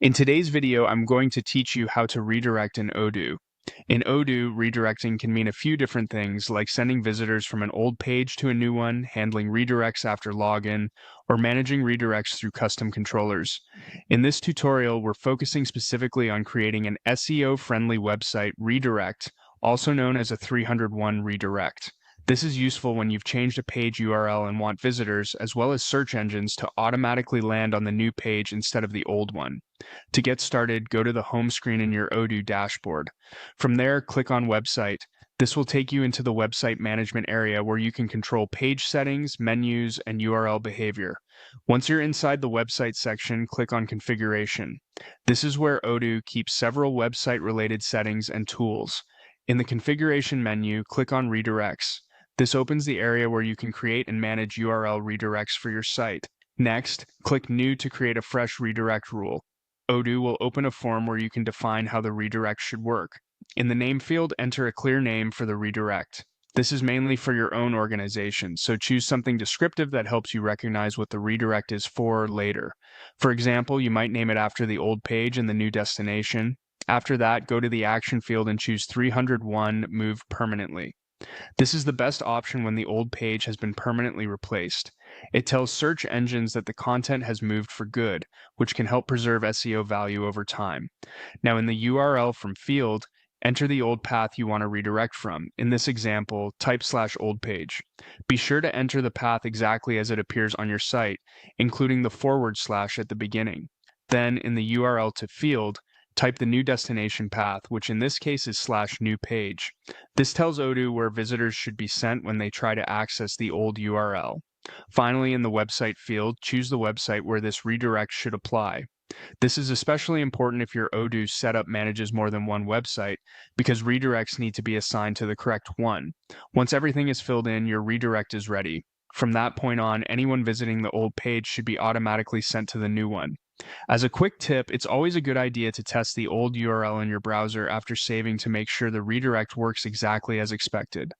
In today's video, I'm going to teach you how to redirect in Odoo. In Odoo, redirecting can mean a few different things, like sending visitors from an old page to a new one, handling redirects after login, or managing redirects through custom controllers. In this tutorial, we're focusing specifically on creating an SEO-friendly website redirect, also known as a 301 redirect. This is useful when you've changed a page URL and want visitors, as well as search engines, to automatically land on the new page instead of the old one. To get started, go to the home screen in your Odoo dashboard. From there, click on Website. This will take you into the website management area where you can control page settings, menus, and URL behavior. Once you're inside the website section, click on Configuration. This is where Odoo keeps several website-related settings and tools. In the Configuration menu, click on Redirects. This opens the area where you can create and manage URL redirects for your site. Next, click New to create a fresh redirect rule. Odoo will open a form where you can define how the redirect should work. In the name field, enter a clear name for the redirect. This is mainly for your own organization, so choose something descriptive that helps you recognize what the redirect is for later. For example, you might name it after the old page and the new destination. After that, go to the action field and choose 301 Move Permanently. This is the best option when the old page has been permanently replaced. It tells search engines that the content has moved for good, which can help preserve SEO value over time. Now, in the URL from field, enter the old path you want to redirect from. In this example, type /old page. Be sure to enter the path exactly as it appears on your site, including the / at the beginning. Then, in the URL to field, type the new destination path, which in this case is /new page. This tells Odoo where visitors should be sent when they try to access the old URL. Finally, in the website field, choose the website where this redirect should apply. This is especially important if your Odoo setup manages more than one website, because redirects need to be assigned to the correct one. Once everything is filled in, your redirect is ready. From that point on, anyone visiting the old page should be automatically sent to the new one. As a quick tip, it's always a good idea to test the old URL in your browser after saving to make sure the redirect works exactly as expected.